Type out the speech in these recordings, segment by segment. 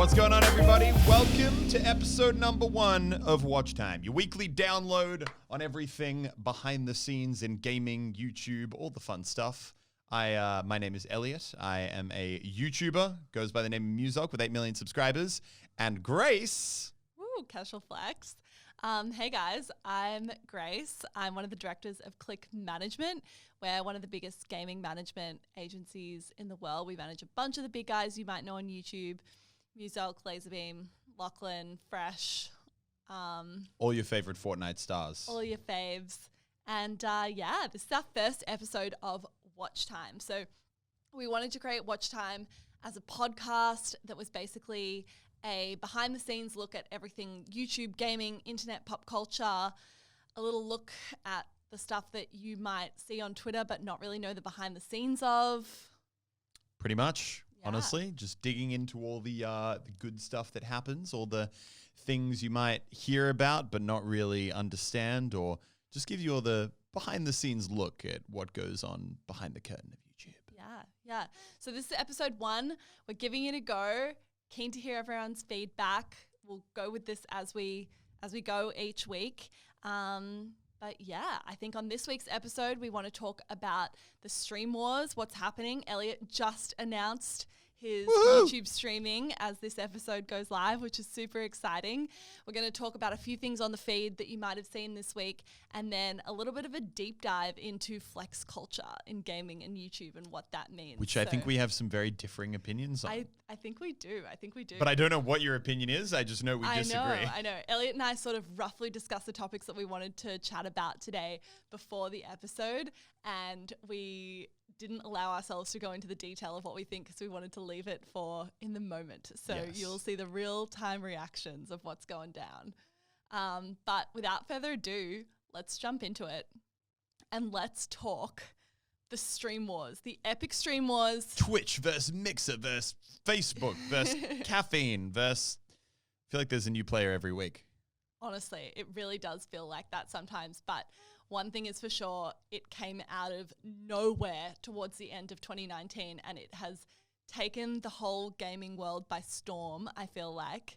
What's going on, everybody? Welcome to episode number 1 of Watchtime, your weekly download on everything behind the scenes in gaming, YouTube, all the fun stuff. My name is Elliot. I am a YouTuber, goes by the name of Muzok with 8 million subscribers. And Grace. Woo, casual flex. Hey guys, I'm Grace. I'm one of the directors of Click Management. We're one of the biggest gaming management agencies in the world. We manage a bunch of the big guys you might know on YouTube. Muzok, Laserbeam, Lachlan, Fresh. All your favorite Fortnite stars. All your faves. And this is our first episode of Watchtime. So we wanted to create Watchtime as a podcast that was basically a behind-the-scenes look at everything YouTube, gaming, internet, pop culture, a little look at the stuff that you might see on Twitter but not really know the behind-the-scenes of. Pretty much. Honestly, just digging into all the good stuff that happens, all the things you might hear about but not really understand, or just give you all the behind-the-scenes look at what goes on behind the curtain of YouTube. Yeah. So this is episode 1. We're giving it a go. Keen to hear everyone's feedback. We'll go with this as we go each week. But yeah, I think on this week's episode, we want to talk about the stream wars, what's happening. Elliot just announced his YouTube streaming as this episode goes live, which is super exciting. We're going to talk about a few things on the feed that you might have seen this week, and then a little bit of a deep dive into flex culture in gaming and YouTube and what that means. Which I think we have some very differing opinions on. I think we do. But I don't know what your opinion is. I just know we disagree. I know. Elliot and I sort of roughly discussed the topics that we wanted to chat about today before the episode, and we didn't allow ourselves to go into the detail of what we think because we wanted to leave it for in the moment. So You'll see the real-time reactions of what's going down. But without further ado, let's jump into it and let's talk the stream wars, the epic stream wars. Twitch versus Mixer versus Facebook versus Caffeine versus... I feel like there's a new player every week. Honestly, it really does feel like that sometimes. But one thing is for sure, it came out of nowhere towards the end of 2019 and it has taken the whole gaming world by storm, I feel like.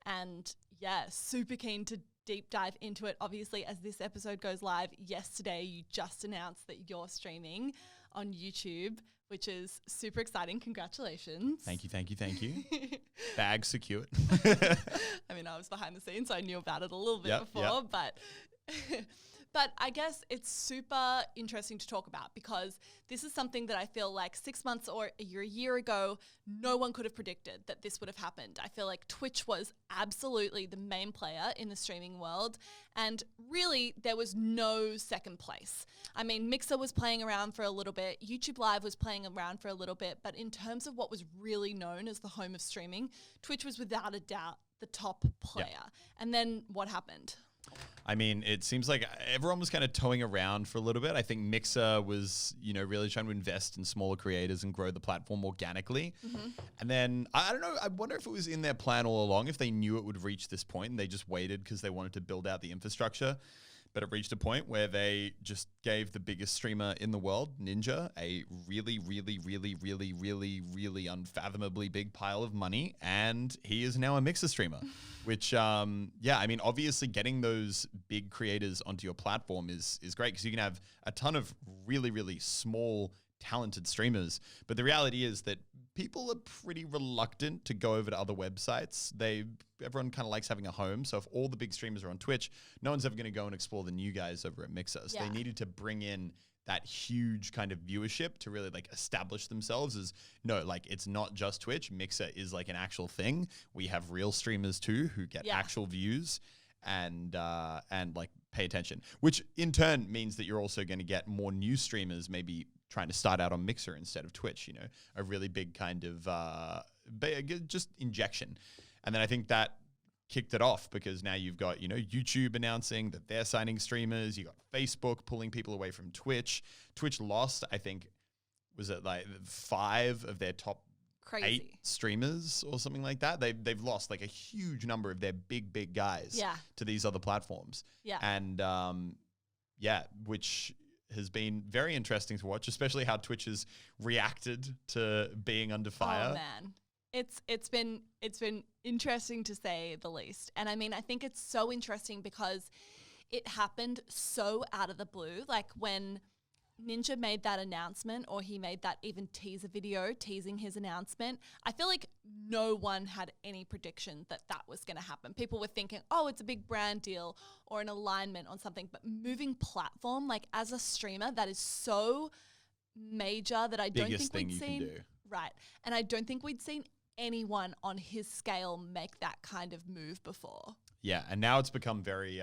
And yeah, super keen to deep dive into it. Obviously, as this episode goes live, yesterday you just announced that you're streaming on YouTube, which is super exciting. Congratulations. Thank you. Bag secured. I mean, I was behind the scenes, so I knew about it a little bit before, but... But I guess it's super interesting to talk about because this is something that I feel like 6 months or a year ago, no one could have predicted that this would have happened. I feel like Twitch was absolutely the main player in the streaming world, and really there was no second place. I mean, Mixer was playing around for a little bit, YouTube Live was playing around for a little bit, but in terms of what was really known as the home of streaming, Twitch was without a doubt the top player. Yep. And then what happened? I mean, it seems like everyone was kind of towing around for a little bit. I think Mixer was, really trying to invest in smaller creators and grow the platform organically. Mm-hmm. And then, I don't know, I wonder if it was in their plan all along, if they knew it would reach this point and they just waited because they wanted to build out the infrastructure. But it reached a point where they just gave the biggest streamer in the world, Ninja, a really, really, really, really, really, really unfathomably big pile of money. And he is now a Mixer streamer, which, I mean, obviously getting those big creators onto your platform is great because you can have a ton of really, really small, talented streamers. But the reality is that people are pretty reluctant to go over to other websites. Everyone kind of likes having a home. So if all the big streamers are on Twitch, no one's ever going to go and explore the new guys over at Mixer. So they needed to bring in that huge kind of viewership to really establish themselves as, it's not just Twitch. Mixer is an actual thing. We have real streamers too who get actual views and pay attention, which in turn means that you're also going to get more new streamers maybe trying to start out on Mixer instead of Twitch, a really big kind of just injection. And then I think that kicked it off because now you've got, YouTube announcing that they're signing streamers. You got Facebook pulling people away from Twitch. Twitch lost, I think, was it 5 of their top 8 streamers or something like that? They've lost a huge number of their big guys to these other platforms. Yeah. And which has been very interesting to watch, especially how Twitch has reacted to being under fire. Oh, man. It's been interesting to say the least. And I mean, I think it's so interesting because it happened so out of the blue. Like when Ninja made that announcement, or he made that even teaser video teasing his announcement, I feel like no one had any prediction that that was going to happen. People were thinking, oh, it's a big brand deal or an alignment on something, but moving platform, like as a streamer, that is so major that I don't think we'd seen. Right. And I don't think we'd seen anyone on his scale make that kind of move before. Yeah, and now it's become very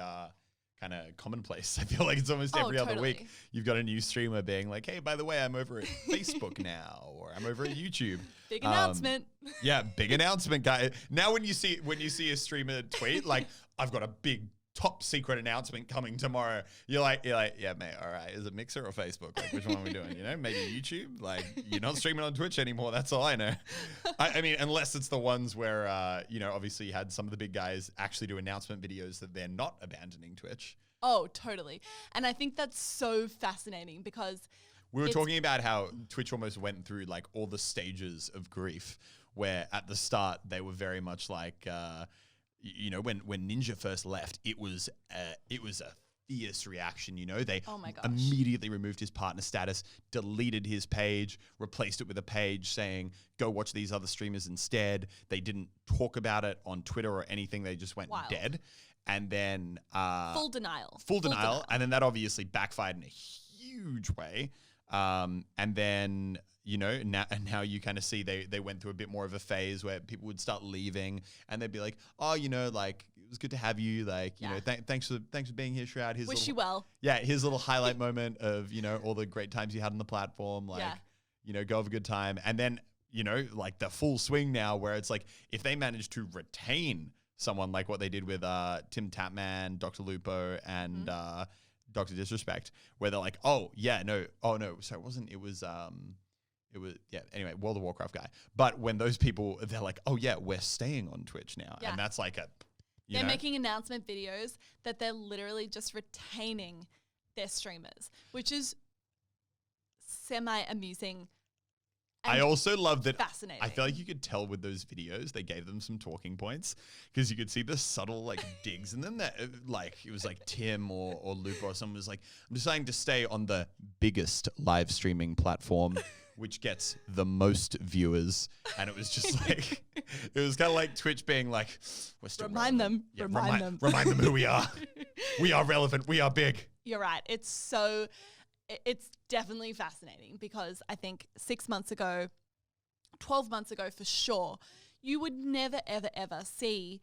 kind of commonplace. I feel like it's almost every other week you've got a new streamer being like, hey, by the way, I'm over at Facebook now, or I'm over at YouTube. Big announcement. Yeah, big announcement, guy. Now when you see a streamer tweet like, I've got a big top secret announcement coming tomorrow, you're like, yeah, mate, all right, is it Mixer or Facebook? Like, which one are we doing? You know, maybe YouTube. Like, you're not streaming on Twitch anymore. That's all I know. I mean, unless it's the ones where, you know, obviously you had some of the big guys actually do announcement videos that they're not abandoning Twitch. Oh, totally. And I think that's so fascinating because we were talking about how Twitch almost went through like all the stages of grief, where at the start they were very much like, you know, when Ninja first left, it was a fierce reaction. You know, they immediately removed his partner status, deleted his page, replaced it with a page saying, go watch these other streamers instead. They didn't talk about it on Twitter or anything. They just went dead. And then full denial. And then that obviously backfired in a huge way. And then, you know, now you kind of see they went through a bit more of a phase where people would start leaving and they'd be like, oh, you know, like, it was good to have you. Like, you know, thanks for being here, Shroud. Wish you well. Yeah, his little highlight moment of, you know, all the great times you had on the platform. Like, you know, go have a good time. And then, you know, like the full swing now where it's like, if they manage to retain someone like what they did with Tim Tapman, Dr. Lupo, and Dr. Disrespect, where they're like, sorry, it was anyway, World of Warcraft guy. But when those people, they're like, oh yeah, we're staying on Twitch now. Yeah. And that's like they're making announcement videos that they're literally just retaining their streamers, which is semi-amusing. I also love that. Fascinating. I feel like you could tell with those videos, they gave them some talking points because you could see the subtle like digs in them that like, it was like Tim or Luke or someone was like, I'm deciding to stay on the biggest live streaming platform, which gets the most viewers. And it was just like, it was kind of like Twitch being like, we're still remind relevant. them. Yeah, Remind them. Remind them who we are. We are relevant. We are big. You're right. It's definitely fascinating because I think 6 months ago, 12 months ago for sure, you would never, ever, ever see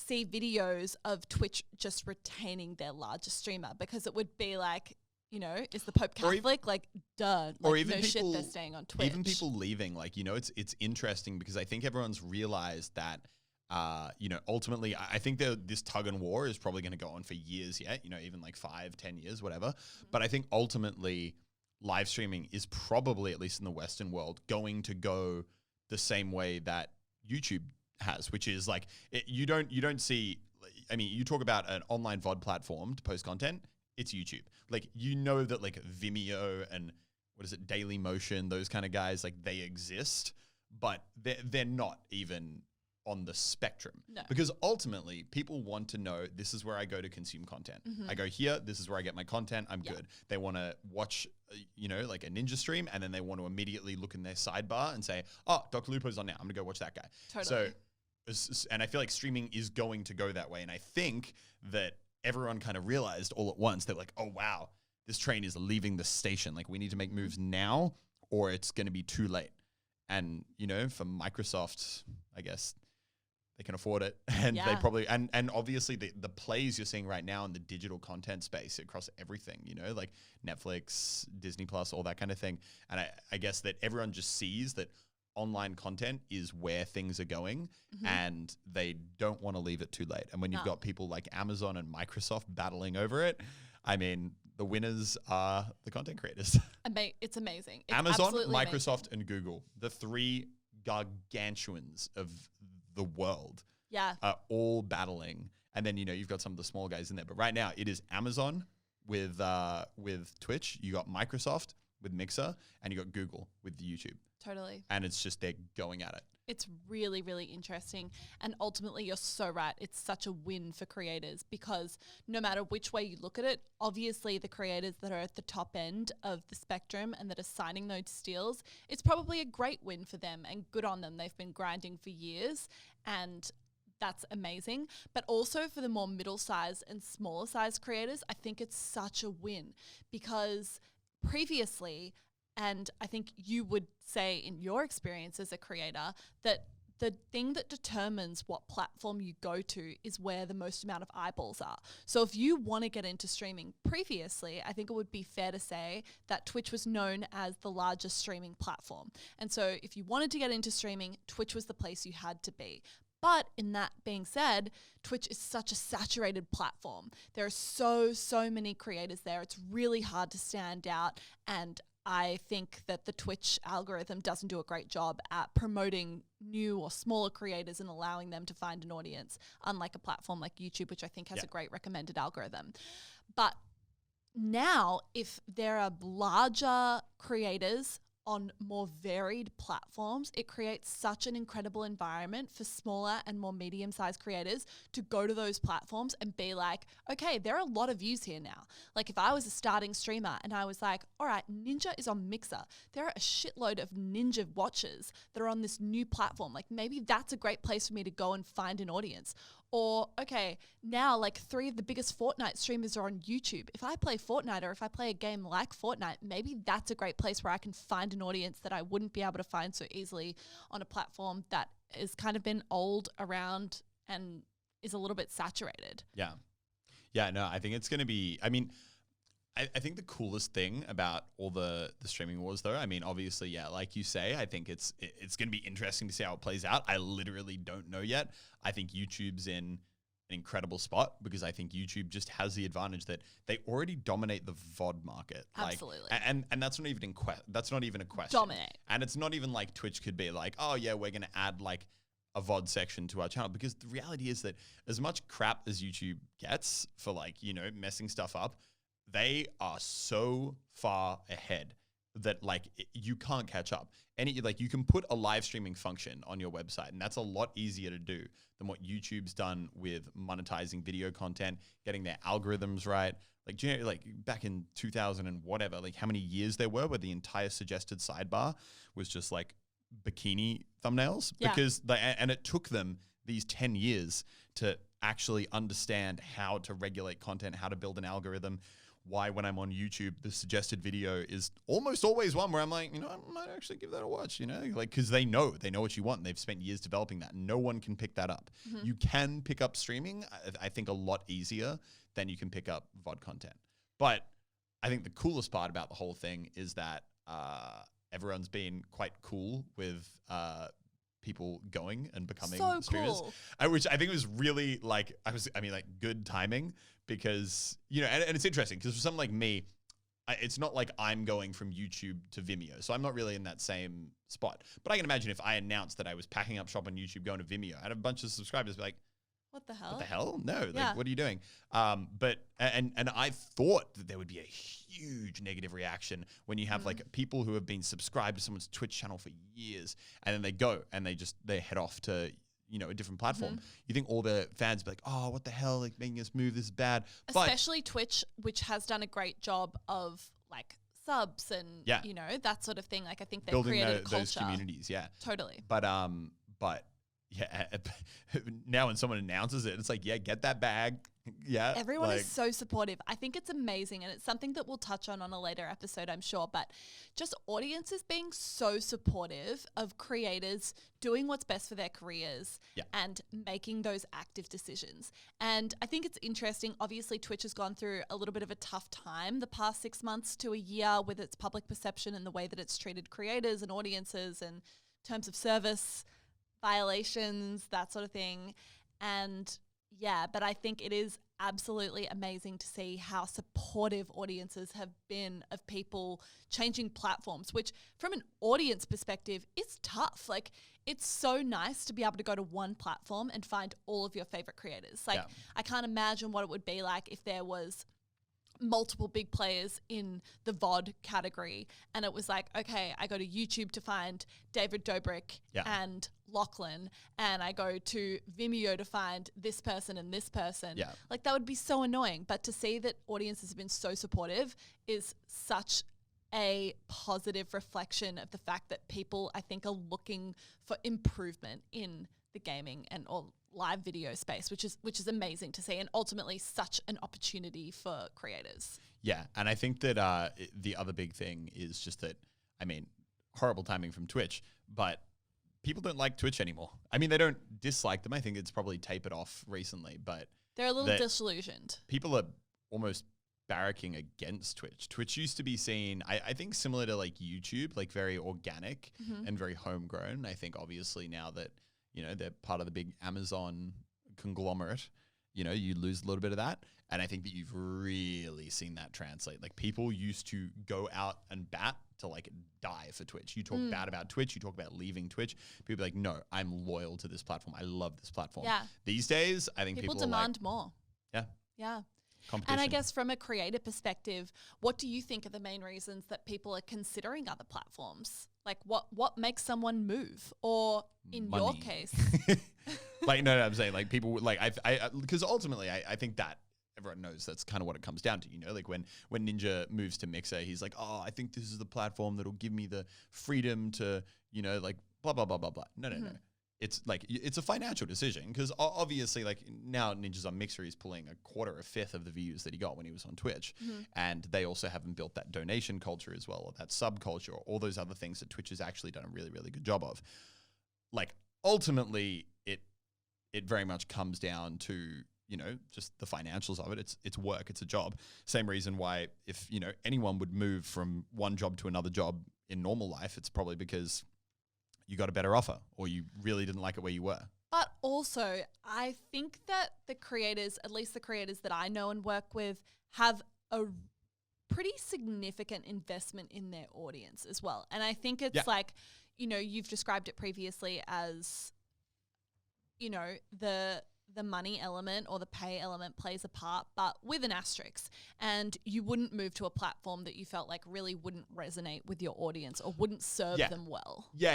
videos of Twitch just retaining their largest streamer because it would be like, you know, is the Pope Catholic? Like, duh. Like, or even no people, shit, they're staying on Twitch. Even people leaving, like, you know, it's interesting because I think everyone's realized that you know, ultimately, I think this tug and war is probably going to go on for years yet, you know, even like 5-10 years, whatever. But I think ultimately live streaming is probably, at least in the Western world, going to go the same way that YouTube has, which is like, you don't see, I mean, you talk about an online VOD platform to post content, it's YouTube. Like, you know that like Vimeo and Daily Motion, those kind of guys, like they exist, but they're not even on the spectrum. No. Because ultimately people want to know, this is where I go to consume content. I go here, this is where I get my content, I'm good. They want to watch, you know, like a Ninja stream, and then they want to immediately look in their sidebar and say, oh, Dr. Lupo's on now, I'm gonna go watch that guy. Totally. So, and I feel like streaming is going to go that way. And I think that everyone kind of realized all at once, they're like, oh wow, this train is leaving the station. Like, we need to make moves now or it's going to be too late. And, you know, for Microsoft, I guess they can afford it, and they probably, and obviously the plays you're seeing right now in the digital content space across everything, you know, like Netflix, Disney Plus, all that kind of thing. And I guess that everyone just sees that online content is where things are going, and they don't want to leave it too late. And when you've got people like Amazon and Microsoft battling over it, I mean, the winners are the content creators. It's amazing. It's Amazon, Microsoft, and Google, the three gargantuans of the world, are all battling. And then, you know, you've got some of the small guys in there. But right now, it is Amazon with Twitch. You got Microsoft, with Mixer, and you got Google with YouTube. Totally. And it's just they're going at it. It's really, really interesting. And ultimately, you're so right. It's such a win for creators because no matter which way you look at it, obviously the creators that are at the top end of the spectrum and that are signing those deals, it's probably a great win for them and good on them. They've been grinding for years and that's amazing. But also for the more middle-sized and smaller-sized creators, I think it's such a win because previously, and I think you would say in your experience as a creator that the thing that determines what platform you go to is where the most amount of eyeballs are. So if you want to get into streaming previously, I think it would be fair to say that Twitch was known as the largest streaming platform. And so if you wanted to get into streaming, Twitch was the place you had to be. But in that being said, Twitch is such a saturated platform. There are so many creators there. It's really hard to stand out, and I think that the Twitch algorithm doesn't do a great job at promoting new or smaller creators and allowing them to find an audience, unlike a platform like YouTube, which I think has a great recommended algorithm. But now, if there are larger creators on more varied platforms, it creates such an incredible environment for smaller and more medium-sized creators to go to those platforms and be like, okay, there are a lot of views here now. Like if I was a starting streamer and I was like, all right, Ninja is on Mixer. There are a shitload of Ninja watchers that are on this new platform. Like maybe that's a great place for me to go and find an audience. Or, okay, now like 3 of the biggest Fortnite streamers are on YouTube. If I play Fortnite or if I play a game like Fortnite, maybe that's a great place where I can find an audience that I wouldn't be able to find so easily on a platform that has kind of been old around and is a little bit saturated. Yeah. Yeah, no, I think it's going to be, I mean, I think the coolest thing about all the streaming wars, though, I mean, obviously, yeah, like you say, I think it's going to be interesting to see how it plays out. I literally don't know yet. I think YouTube's in an incredible spot because I think YouTube just has the advantage that they already dominate the VOD market. Absolutely. Like, and that's not even that's not even a question. Dominate. And it's not even like Twitch could be like, oh yeah, we're going to add like a VOD section to our channel, because the reality is that as much crap as YouTube gets for like, you know, messing stuff up, they are so far ahead that like you can't catch up. And like you can put a live streaming function on your website, and that's a lot easier to do than what YouTube's done with monetizing video content, getting their algorithms right. Like, do you know, like back in 2000 and whatever, like how many years there were where the entire suggested sidebar was just like bikini thumbnails? Yeah. Because and it took them these 10 years to actually understand how to regulate content, how to build an algorithm. Why when I'm on YouTube, the suggested video is almost always one where I'm like, you know, I might actually give that a watch, you know, like, because they know what you want. And they've spent years developing that. No one can pick that up. Mm-hmm. You can pick up streaming, I think, a lot easier than you can pick up VOD content. But I think the coolest part about the whole thing is that everyone's been quite cool with people going and becoming streamers, which I think was really like, good timing. Because, you know, and it's interesting because for someone like me, it's not like I'm going from YouTube to Vimeo. So I'm not really in that same spot. But I can imagine if I announced that I was packing up shop on YouTube, going to Vimeo, I'd have a bunch of subscribers be like, what the hell? What the hell? No, like, what are you doing? But I thought that there would be a huge negative reaction when you have like people who have been subscribed to someone's Twitch channel for years, and then they go and they head off to, you know, a different platform. Mm-hmm. You think all the fans be like, oh, what the hell? Like making us move, this is bad. Especially Twitch, which has done a great job of like subs and, you know, that sort of thing. Like I think they've building created a culture. Those communities. Yeah, totally. But yeah, now when someone announces it, it's like, yeah, get that bag. Yeah. Everyone is so supportive. I think it's amazing, and it's something that we'll touch on a later episode, I'm sure, but just audiences being so supportive of creators doing what's best for their careers and making those active decisions. And I think it's interesting. Obviously, Twitch has gone through a little bit of a tough time the past 6 months to a year with its public perception and the way that it's treated creators and audiences and terms of service violations, that sort of thing. And yeah, but I think it is absolutely amazing to see how supportive audiences have been of people changing platforms, which from an audience perspective is tough. Like it's so nice to be able to go to one platform and find all of your favorite creators. Like I can't imagine what it would be like if there was multiple big players in the VOD category. And it was like, okay, I go to YouTube to find David Dobrik and Lachlan, and I go to Vimeo to find this person and this person. Yeah. Like, that would be so annoying. But to see that audiences have been so supportive is such a positive reflection of the fact that people, I think, are looking for improvement in the gaming and or live video space, which is amazing to see, and ultimately such an opportunity for creators. Yeah, and I think that the other big thing is just that, I mean, horrible timing from Twitch, but people don't like Twitch anymore. I mean, they don't dislike them. I think it's probably tapered off recently, but they're a little disillusioned. People are almost barracking against Twitch. Twitch used to be seen, I think, similar to like YouTube, like very organic and very homegrown. I think obviously now that, you know, they're part of the big Amazon conglomerate, you know, you lose a little bit of that. And I think that you've really seen that translate. Like, people used to go out and bat to like die for Twitch. You talk bad about Twitch, you talk about leaving Twitch. People are like, no, I'm loyal to this platform. I love this platform. Yeah. These days, I think people demand are like, more. Yeah. Yeah. Competition. And I guess from a creator perspective, what do you think are the main reasons that people are considering other platforms? Like, what makes someone move? Or in Money. your case, like, no, I'm saying like people like because ultimately I think that everyone knows that's kind of what it comes down to, you know, like when Ninja moves to Mixer, he's like, oh, I think this is the platform that'll give me the freedom to, you know, like blah, blah, blah, blah, blah. No. It's like, it's a financial decision because obviously like now Ninja's on Mixer, he's pulling a quarter, a fifth of the views that he got when he was on Twitch. And they also haven't built that donation culture as well, or that subculture, or all those other things that Twitch has actually done a really, really good job of. Like, ultimately, it very much comes down to, you know, just the financials of it. It's work, it's a job. Same reason why if, you know, anyone would move from one job to another job in normal life, it's probably because you got a better offer or you really didn't like it where you were. But also, I think that the creators, at least the creators that I know and work with, have a pretty significant investment in their audience as well. And I think it's like, you know, you've described it previously as, you know, the money element or the pay element plays a part, but with an asterisk. And you wouldn't move to a platform that you felt like really wouldn't resonate with your audience or wouldn't serve them well. Yeah.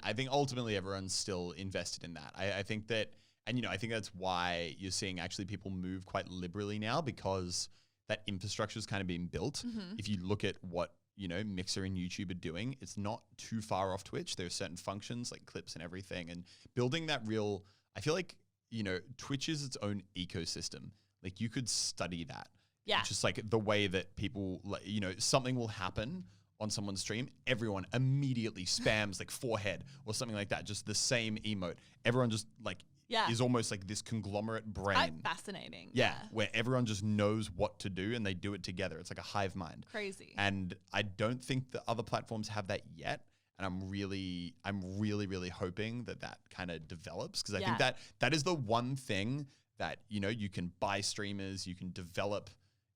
I think ultimately everyone's still invested in that. I think that, and, you know, I think that's why you're seeing actually people move quite liberally now, because that infrastructure is kind of being built. If you look at what, you know, Mixer and YouTube are doing, it's not too far off Twitch. There are certain functions like clips and everything, and building that real, I feel like, you know, Twitch is its own ecosystem. Like, you could study that. Yeah. It's just like the way that people, like, you know, something will happen on someone's stream, everyone immediately spams like forehead or something like that. Just the same emote. Everyone just like is almost like this conglomerate brain. Quite fascinating. Yeah, where everyone just knows what to do and they do it together. It's like a hive mind. Crazy. And I don't think the other platforms have that yet. And I'm really hoping that kind of develops, because I think that is the one thing that, you know, you can buy streamers, you can develop,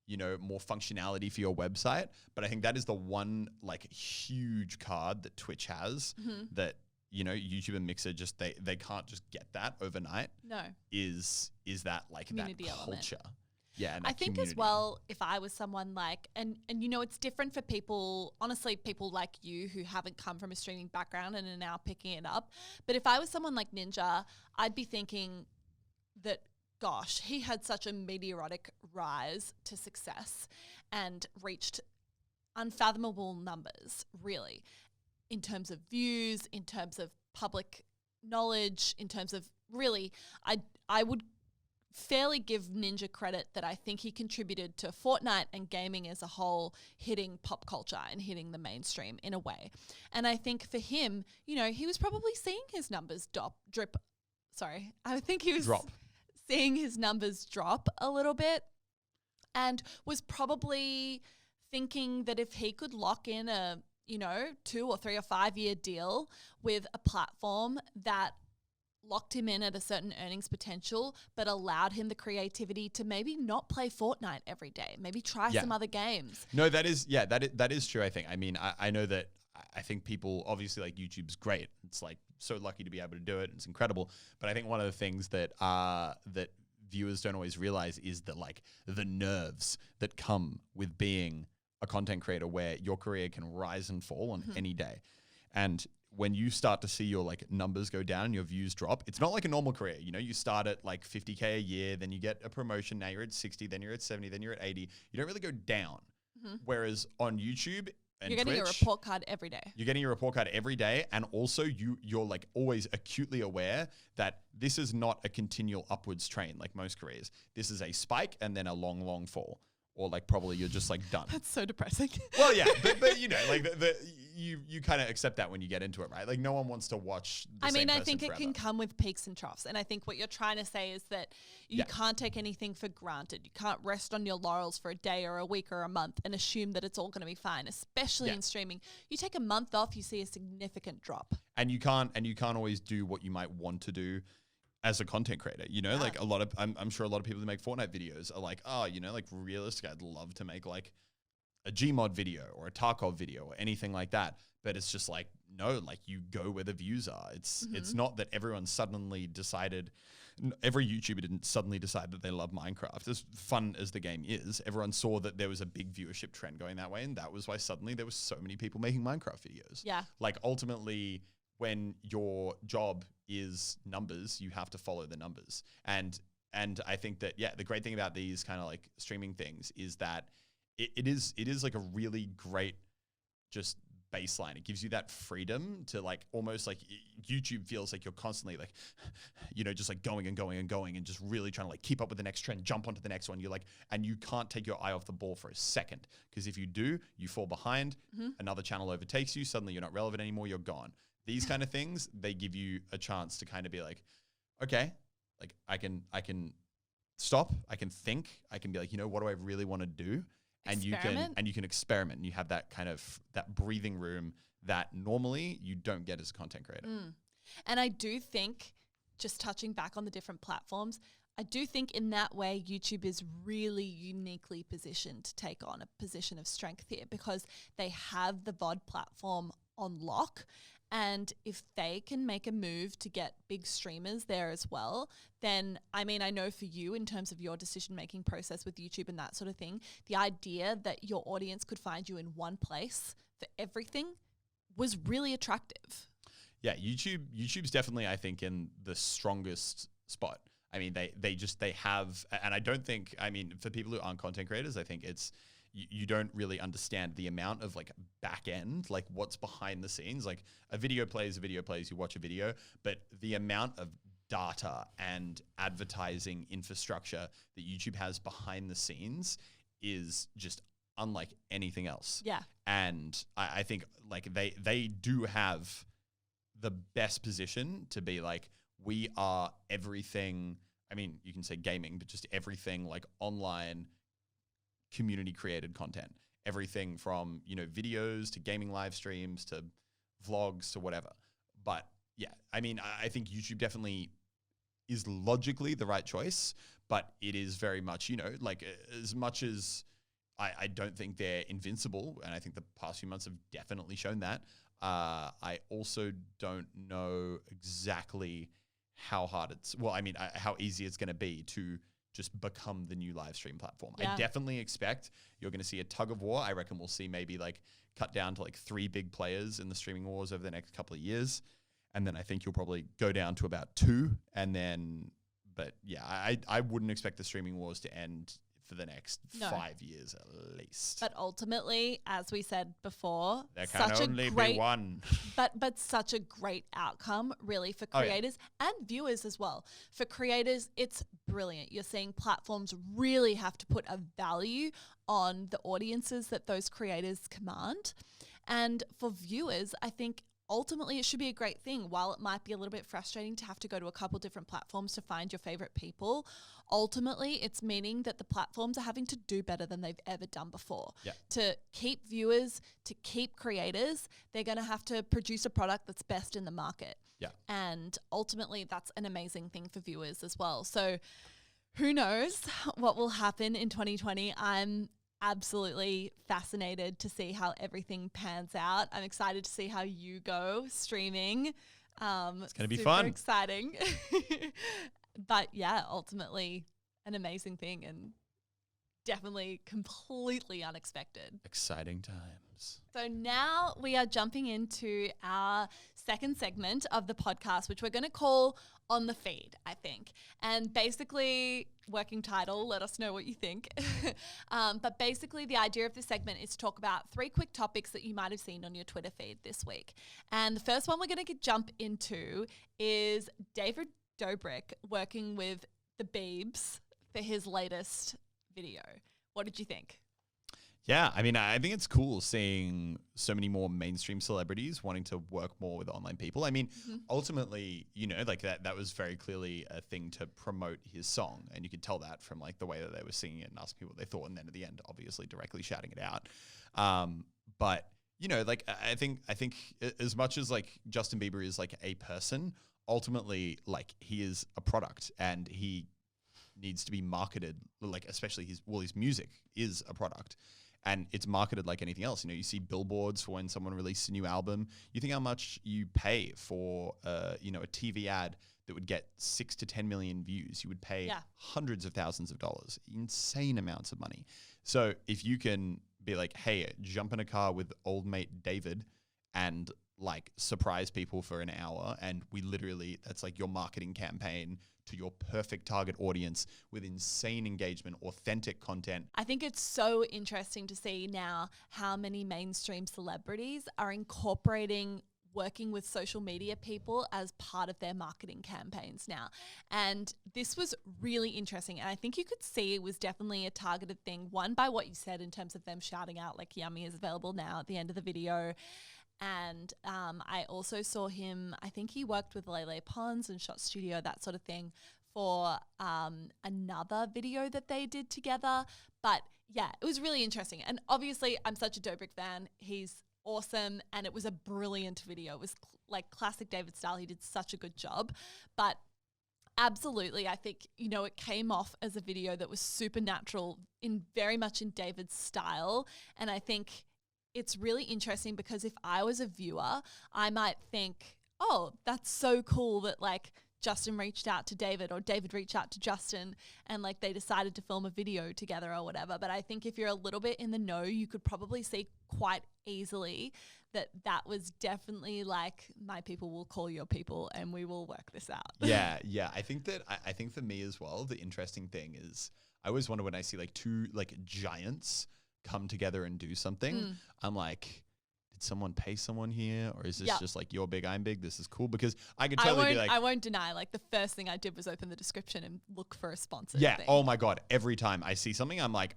you know, more functionality for your website. But I think that is the one like huge card that Twitch has that, you know, YouTube and Mixer just they can't just get that overnight. No. Is that like community that culture? Element. Yeah, and I think as well, if I was someone like, and you know, it's different for people, honestly, people like you who haven't come from a streaming background and are now picking it up. But if I was someone like Ninja, I'd be thinking that, gosh, he had such a meteoric rise to success and reached unfathomable numbers, really, in terms of views, in terms of public knowledge, in terms of really, I would fairly give Ninja credit that I think he contributed to Fortnite and gaming as a whole hitting pop culture and hitting the mainstream in a way. And I think for him, you know, he was probably seeing his numbers seeing his numbers drop a little bit, and was probably thinking that if he could lock in a, you know, 2 or 3 or 5 year deal with a platform that locked him in at a certain earnings potential, but allowed him the creativity to maybe not play Fortnite every day, maybe try some other games. No, that is true, I think. I mean, I know that I think people, obviously, like, YouTube's great. It's like so lucky to be able to do it. It's incredible. But I think one of the things that that viewers don't always realize is that like the nerves that come with being a content creator where your career can rise and fall on any day. And when you start to see your like numbers go down and your views drop, it's not like a normal career. You know, you start at like 50K a year, then you get a promotion. Now you're at 60, then you're at 70, then you're at 80. You don't really go down. Whereas on YouTube and you're getting Twitch, a report card every day. You're getting a report card every day. And also you're like always acutely aware that this is not a continual upwards train like most careers. This is a spike and then a long, long fall. Or like probably you're just like done. That's so depressing. Well, yeah, but you know, like you kind of accept that when you get into it, right? Like no one wants to watch the same person I think forever. it can come with peaks and troughs. And I think what you're trying to say is that you can't take anything for granted. You can't rest on your laurels for a day or a week or a month and assume that it's all going to be fine, especially in streaming. You take a month off, you see a significant drop. And you can't always do what you might want to do as a content creator, you know, like I'm sure a lot of people who make Fortnite videos are like, oh, you know, like realistic, I'd love to make like a Gmod video or a Tarkov video or anything like that. But it's just like, no, like you go where the views are. It's not that everyone suddenly decided, every YouTuber didn't suddenly decide that they love Minecraft. As fun as the game is, everyone saw that there was a big viewership trend going that way. And that was why suddenly there was so many people making Minecraft videos. Yeah. Like ultimately, when your job is numbers, you have to follow the numbers. And I think that, the great thing about these kind of like streaming things is that it is like a really great just baseline. It gives you that freedom to like almost like YouTube feels like you're constantly like, you know, just like going and going and going and just really trying to like keep up with the next trend, jump onto the next one. You're like, and you can't take your eye off the ball for a second because if you do, you fall behind, another channel overtakes you, suddenly you're not relevant anymore, you're gone. These kind of things, they give you a chance to kind of be like, okay, like I can stop, I can think, I can be like, you know, what do I really want to do? And you can experiment and you have that kind of that breathing room that normally you don't get as a content creator. And I do think, just touching back on the different platforms, I do think in that way YouTube is really uniquely positioned to take on a position of strength here because they have the VOD platform on lock. And if they can make a move to get big streamers there as well, then, I mean, I know for you in terms of your decision-making process with YouTube and that sort of thing, the idea that your audience could find you in one place for everything was really attractive. Yeah, YouTube's definitely, I think, in the strongest spot. I mean, they have, and I don't think, I mean, for people who aren't content creators, I think it's, you don't really understand the amount of like back end, like what's behind the scenes. Like a video plays, you watch a video, but the amount of data and advertising infrastructure that YouTube has behind the scenes is just unlike anything else. Yeah. And I think like they do have the best position to be like, we are everything. I mean, you can say gaming, but just everything like online community created content, everything from, you know, videos to gaming live streams to vlogs to whatever. But yeah, I mean, I think YouTube definitely is logically the right choice, but it is very much, you know, like as much as I don't think they're invincible, and I think the past few months have definitely shown that, I also don't know exactly how hard how easy it's going to be to just become the new live stream platform. Yeah. I definitely expect you're going to see a tug of war. I reckon we'll see maybe like cut down to like 3 big players in the streaming wars over the next couple of years. And then I think you'll probably go down to about 2. And then, but yeah, I wouldn't expect the streaming wars to end for the next 5 years at least. But ultimately, as we said before, there can only be one. But such a great outcome, really, for creators and viewers as well. For creators, it's brilliant. You're seeing platforms really have to put a value on the audiences that those creators command. And for viewers, I think ultimately it should be a great thing. While it might be a little bit frustrating to have to go to a couple different platforms to find your favorite people, ultimately it's meaning that the platforms are having to do better than they've ever done before. Yeah. To keep viewers, to keep creators, they're going to have to produce a product that's best in the market. Yeah. And ultimately that's an amazing thing for viewers as well. So who knows what will happen in 2020? I'm absolutely fascinated to see how everything pans out. I'm excited to see how you go streaming. It's going to be fun. Exciting. But yeah, ultimately an amazing thing and definitely completely unexpected. Exciting times. So now we are jumping into our second segment of the podcast, which we're going to call On the Feed, I think. And basically, working title, let us know what you think. But basically, the idea of this segment is to talk about 3 quick topics that you might have seen on your Twitter feed this week. And the first one we're going to jump into is David Dobrik working with the Biebs for his latest video. What did you think? Yeah, I mean, I think it's cool seeing so many more mainstream celebrities wanting to work more with online people. I mean, ultimately, you know, like that was very clearly a thing to promote his song. And you could tell that from like the way that they were singing it and asking people what they thought. And then at the end, obviously directly shouting it out. But, you know, like I think as much as like Justin Bieber is like a person, ultimately, like he is a product and he needs to be marketed, like especially his music is a product and it's marketed like anything else. You know, you see billboards for when someone releases a new album. You think how much you pay for, you know, a TV ad that would get 6 to 10 million views. You would pay hundreds of thousands of dollars, insane amounts of money. So if you can be like, hey, jump in a car with old mate David and like surprise people for an hour, and we literally, that's like your marketing campaign to your perfect target audience with insane engagement, authentic content. I think it's so interesting to see now how many mainstream celebrities are incorporating working with social media people as part of their marketing campaigns now. And this was really interesting. And I think you could see it was definitely a targeted thing. One, by what you said in terms of them shouting out like Yummy is available now at the end of the video. And I also saw him, I think he worked with Lele Pons and Shot Studio, that sort of thing, for another video that they did together. But yeah, it was really interesting. And obviously, I'm such a Dobrik fan. He's awesome. And it was a brilliant video. It was like classic David style. He did such a good job. But absolutely, I think, you know, it came off as a video that was supernatural, very much in David's style. And I think it's really interesting because if I was a viewer, I might think, oh, that's so cool that like Justin reached out to David or David reached out to Justin and like they decided to film a video together or whatever. But I think if you're a little bit in the know, you could probably see quite easily that was definitely like, my people will call your people and we will work this out. Yeah. I think for me as well, the interesting thing is I always wonder when I see like 2 like giants come together and do something, I'm like, did someone pay someone here? Or is this just like, you're big, I'm big, this is cool? Because I could totally be like, I won't deny, like the first thing I did was open the description and look for a sponsor. Yeah. thing. Oh my God. Every time I see something, I'm like,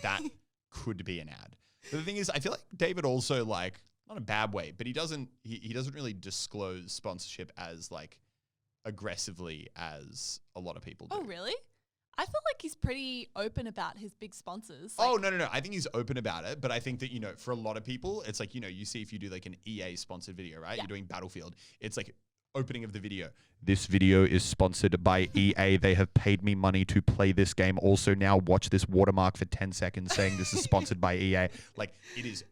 that could be an ad. But the thing is, I feel like David also like, not in a bad way, but he doesn't really disclose sponsorship as like aggressively as a lot of people do. Oh, really? I feel like he's pretty open about his big sponsors. Like, oh, no. I think he's open about it. But I think that, you know, for a lot of people, it's like, you know, you see if you do like an EA sponsored video, right? Yeah. You're doing Battlefield. It's like opening of the video. This video is sponsored by EA. They have paid me money to play this game. Also now watch this watermark for 10 seconds saying this is sponsored by EA. Like it is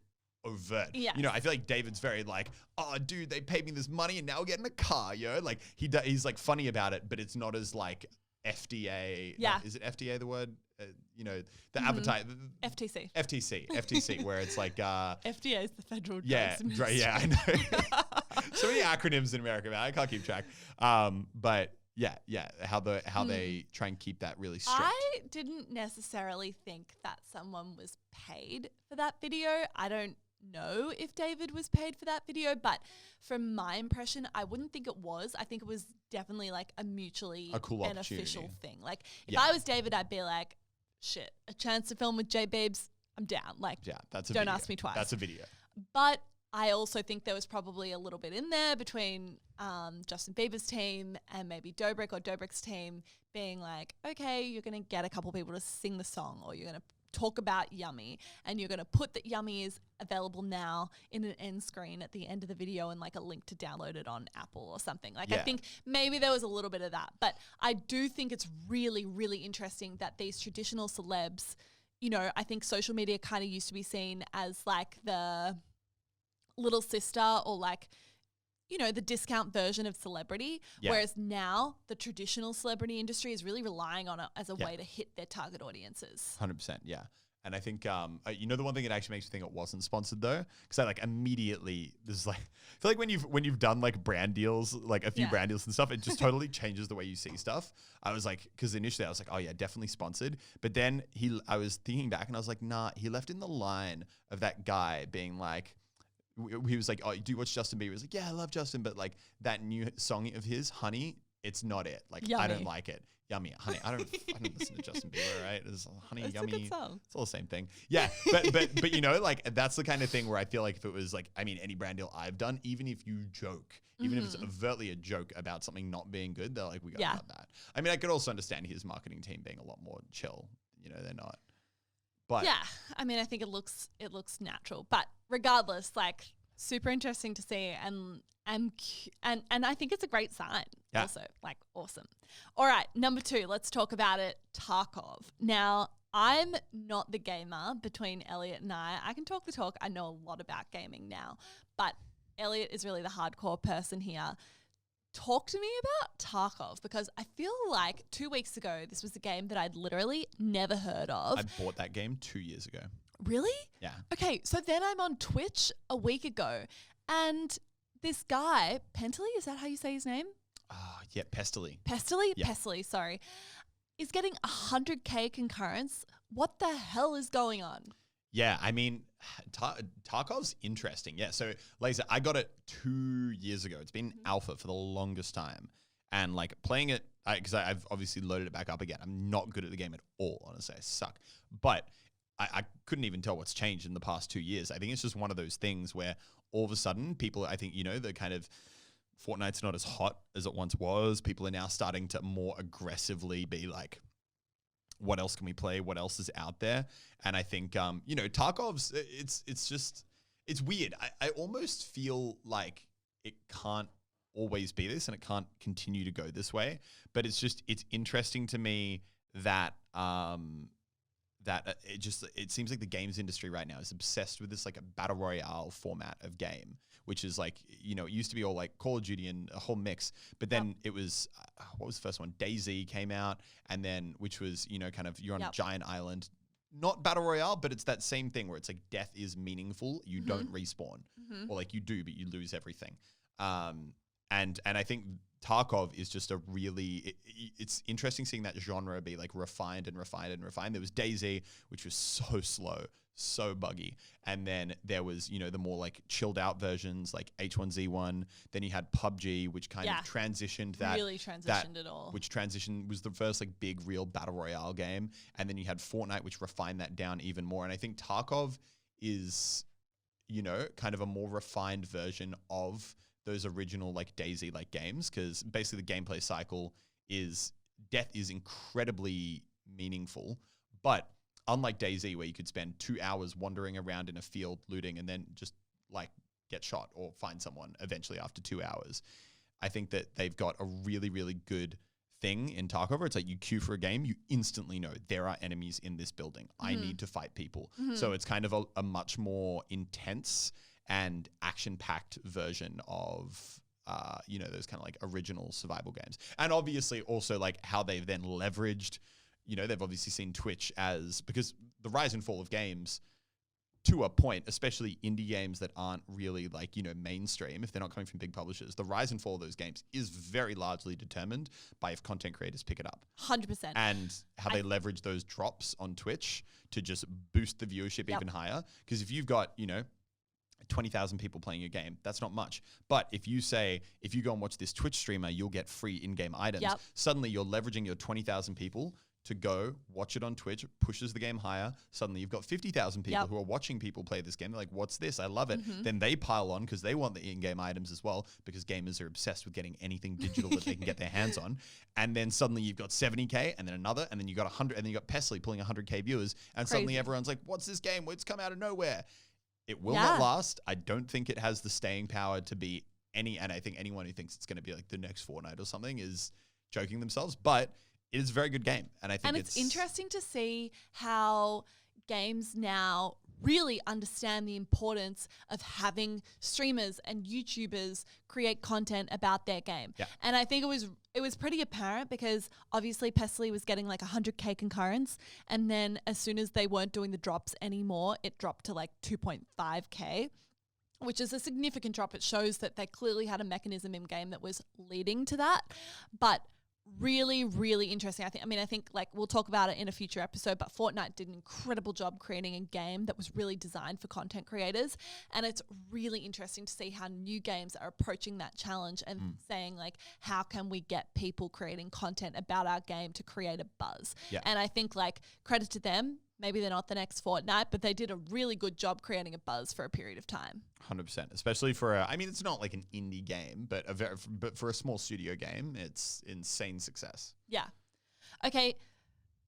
overt. Yeah. You know, I feel like David's very like, oh, dude, they paid me this money and now we're getting a car, yo. Like he's like funny about it, but it's not as like FDA. Yeah. Is it FDA the word? You know, the advertise. FTC, where it's like. FDA is the federal drugs administration. Yeah, I know. So many acronyms in America, man. I can't keep track. But yeah, how they try and keep that really strict. I didn't necessarily think that someone was paid for that video. I don't know if David was paid for that video, but from my impression, I wouldn't think it was. I think it was definitely like a mutually beneficial thing. Like if I was David, I'd be like, shit, a chance to film with J Babes, I'm down. Like, that's a don't video. ask me twice. That's a video. But I also think there was probably a little bit in there between Justin Bieber's team and maybe Dobrik or Dobrik's team being like, okay, you're going to get a couple people to sing the song, or you're going to talk about Yummy, and you're going to put that Yummy is available now in an end screen at the end of the video and like a link to download it on Apple or something. Like I think maybe there was a little bit of that, but I do think it's really, really interesting that these traditional celebs, you know, I think social media kind of used to be seen as like the little sister or like, the discount version of celebrity. Yeah. Whereas now the traditional celebrity industry is really relying on it as a way to hit their target audiences. 100%, yeah. And I think, the one thing that actually makes me think it wasn't sponsored though, because I immediately, I feel like when you've done like brand deals, like a few brand deals and stuff, it just totally changes the way you see stuff. I was like, because initially I was like, oh yeah, definitely sponsored. But then I was thinking back and I was like, nah, he left in the line of that guy being like, he was like, oh, do you watch Justin Bieber? He was like, yeah, I love Justin, but like that new song of his, Honey, it's not it. Like, I don't like it. Yummy, honey. I don't listen to Justin Bieber, right? It's honey, It's yummy. a good song. It's all the same thing. Yeah, but like that's the kind of thing where I feel like if it was like, any brand deal I've done, even if you joke, even if it's overtly a joke about something not being good, they're like, we got about that. I mean, I could also understand his marketing team being a lot more chill. They're not. But yeah, I mean, I think it looks natural, but regardless, like super interesting to see, and I think it's a great sign. Yeah. Also, like awesome. All right, number 2, let's talk about it. Tarkov. Now, I'm not the gamer between Elliot and I. I can talk the talk. I know a lot about gaming now, but Elliot is really the hardcore person here. Talk to me about Tarkov, because I feel like 2 weeks ago, this was a game that I'd literally never heard of. I bought that game 2 years ago. Really? Yeah. Okay, so then I'm on Twitch a week ago, and this guy, Pentily, is that how you say his name? Yeah, Pestily. Pestily? Yeah. Pestily, sorry. Is getting 100K concurrents. What the hell is going on? Yeah, I mean, Tarkov's interesting. Yeah, so like I said, I got it 2 years ago. It's been alpha for the longest time. And like playing it, because I've obviously loaded it back up again. I'm not good at the game at all, honestly. I suck. But I couldn't even tell what's changed in the past 2 years. I think it's just one of those things where all of a sudden people, I think, the kind of Fortnite's not as hot as it once was. People are now starting to more aggressively be like, what else can we play? What else is out there? And I think, Tarkov's, it's weird. I almost feel like it can't always be this and it can't continue to go this way. But it's interesting to me that, it seems like the games industry right now is obsessed with this like a battle royale format of game, which is like, it used to be all like Call of Duty and a whole mix, but then it was, what was the first one? DayZ came out, and then, which was, kind of, you're on a giant island, not battle royale, but it's that same thing where it's like death is meaningful. You don't respawn, or like you do, but you lose everything. And I think Tarkov is just it's interesting seeing that genre be like refined and refined and refined. There was DayZ, which was so slow, so buggy. And then there was, the more like chilled out versions like H1Z1. Then you had PUBG, which kind of transitioned that. Really transitioned it all. Which was the first like big real battle royale game. And then you had Fortnite, which refined that down even more. And I think Tarkov is, kind of a more refined version of those original like DayZ like games, because basically the gameplay cycle is death is incredibly meaningful, but unlike DayZ where you could spend 2 hours wandering around in a field looting and then just like get shot or find someone eventually after 2 hours, I think that they've got a really, really good thing in Tarkov. It's like you queue for a game, you instantly know there are enemies in this building. I need to fight people. So it's kind of a much more intense and action-packed version of, those kind of like original survival games. And obviously also like how they've then leveraged, they've obviously seen Twitch because the rise and fall of games to a point, especially indie games that aren't really like, mainstream, if they're not coming from big publishers, the rise and fall of those games is very largely determined by if content creators pick it up. 100%. And how they leverage those drops on Twitch to just boost the viewership even higher. Because if you've got, 20,000 people playing your game, that's not much. But if you go and watch this Twitch streamer, you'll get free in-game items. Suddenly you're leveraging your 20,000 people to go watch it on Twitch, pushes the game higher. Suddenly you've got 50,000 people who are watching people play this game. They're like, what's this? I love it. Then they pile on because they want the in-game items as well, because gamers are obsessed with getting anything digital that they can get their hands on. And then suddenly you've got 70K and then another, and then you got 100, and then you got Pestily pulling 100K viewers. And suddenly everyone's like, what's this game? It's come out of nowhere. It will not last. I don't think it has the staying power to be and I think anyone who thinks it's going to be like the next Fortnite or something is joking themselves, but it is a very good game. And I think it's interesting to see how games now really understand the importance of having streamers and YouTubers create content about their game. Yeah. And I think it was pretty apparent because obviously Pestily was getting like 100K concurrents, and then as soon as they weren't doing the drops anymore, it dropped to like 2.5K, which is a significant drop. It shows that they clearly had a mechanism in game that was leading to that. But really, really interesting. I think like we'll talk about it in a future episode, but Fortnite did an incredible job creating a game that was really designed for content creators. And it's really interesting to see how new games are approaching that challenge and saying like, how can we get people creating content about our game to create a buzz? Yeah. And I think like credit to them. Maybe they're not the next Fortnite, but they did a really good job creating a buzz for a period of time. 100%, especially for it's not like an indie game, but but for a small studio game, it's insane success. Yeah. Okay.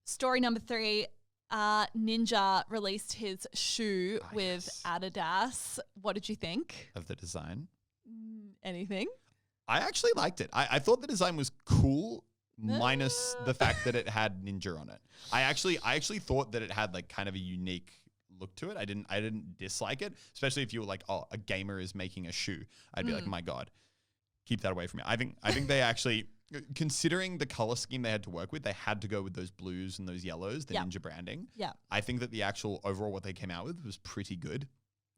Story number 3. Ninja released his shoe with Adidas. What did you think of the design? Anything? I actually liked it. I thought the design was cool, minus the fact that it had ninja on it. I actually thought that it had like kind of a unique look to it. I didn't dislike it, especially if you were like, oh, a gamer is making a shoe. I'd be like, my God, keep that away from me. I think they actually, considering the color scheme they had to work with, they had to go with those blues and those yellows, the ninja branding. Yeah. I think that the actual overall what they came out with was pretty good.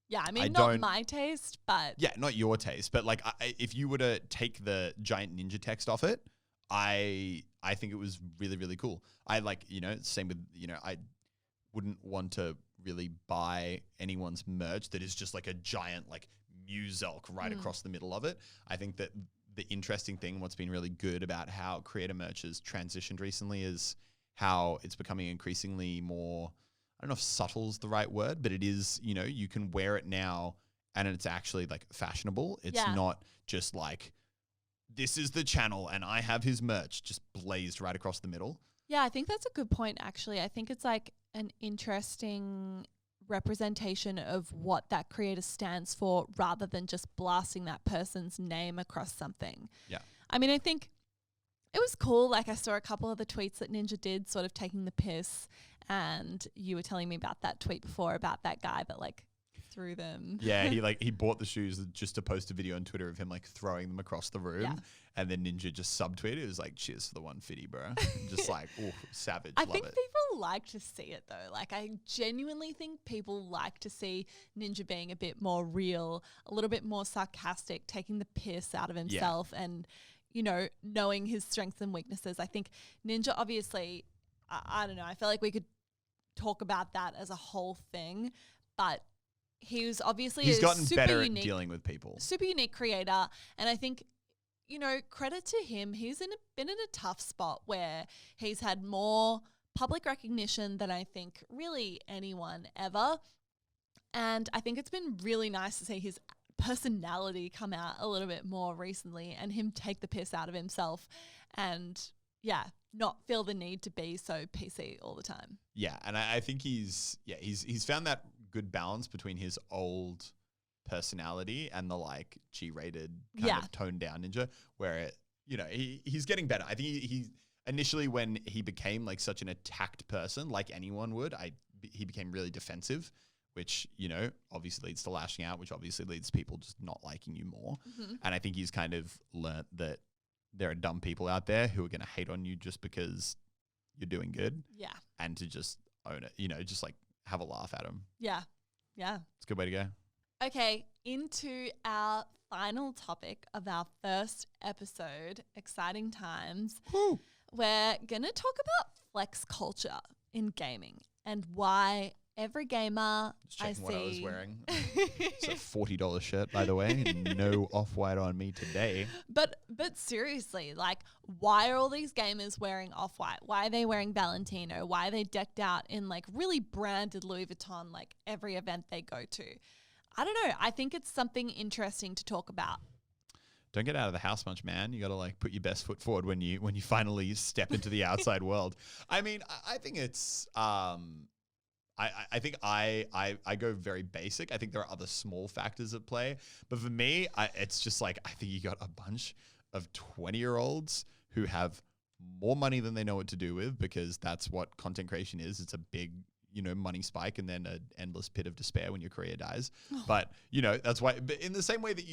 Yeah, not my taste, but... Yeah, not your taste, but like if you were to take the giant ninja text off it, I think it was really, really cool. I like, same with, I wouldn't want to really buy anyone's merch that is just like a giant like Muse-Elk right across the middle of it. I think that the interesting thing, what's been really good about how creator merch has transitioned recently is how it's becoming increasingly more, I don't know if subtle is the right word, but it is, you can wear it now and it's actually like fashionable. It's not just like, this is the channel and I have his merch just blazed right across the middle. Yeah, I think that's a good point, actually. I think it's like an interesting representation of what that creator stands for rather than just blasting that person's name across something. Yeah. I think it was cool. Like I saw a couple of the tweets that Ninja did sort of taking the piss, and you were telling me about that tweet before about that guy that like threw them. Yeah, he bought the shoes just to post a video on Twitter of him like throwing them across the room, and then Ninja just subtweeted. It was like, cheers for the 150, bro. Just like, oh, savage. I think people like to see it though. Like I genuinely think people like to see Ninja being a bit more real, a little bit more sarcastic, taking the piss out of himself and, knowing his strengths and weaknesses. I think Ninja obviously, I don't know, I feel like we could talk about that as a whole thing, but he's obviously he's gotten better unique, at dealing with people. Super unique creator. And I think, credit to him, he's been in a tough spot where he's had more public recognition than I think really anyone ever. And I think it's been really nice to see his personality come out a little bit more recently and him take the piss out of himself and, not feel the need to be so PC all the time. Yeah, and I think he's found that good balance between his old personality and the like G-rated kind of toned down Ninja, where he's getting better. I think he initially, when he became like such an attacked person, like anyone would, he became really defensive, which obviously leads to lashing out, which obviously leads to people just not liking you more. And I think he's kind of learnt that there are dumb people out there who are going to hate on you just because you're doing good. Yeah, and to just own it, just like have a laugh at him. Yeah. It's a good way to go. Okay, into our final topic of our first episode, exciting times. Woo. We're going to talk about flex culture in gaming and why every gamer Just checking what I was wearing. It's a $40 shirt, by the way. No Off-White on me today. But seriously, like, why are all these gamers wearing Off-White? Why are they wearing Valentino? Why are they decked out in like really branded Louis Vuitton like every event they go to? I don't know. I think it's something interesting to talk about. Don't get out of the house much, man. You got to like put your best foot forward when you finally step into the outside world. I mean, I think it's I think I go very basic. I think there are other small factors at play. But for me, it's just like, I think you got a bunch of 20-year-olds who have more money than they know what to do with, because that's what content creation is. It's a big, money spike and then an endless pit of despair when your career dies. But, that's why, but in the same way that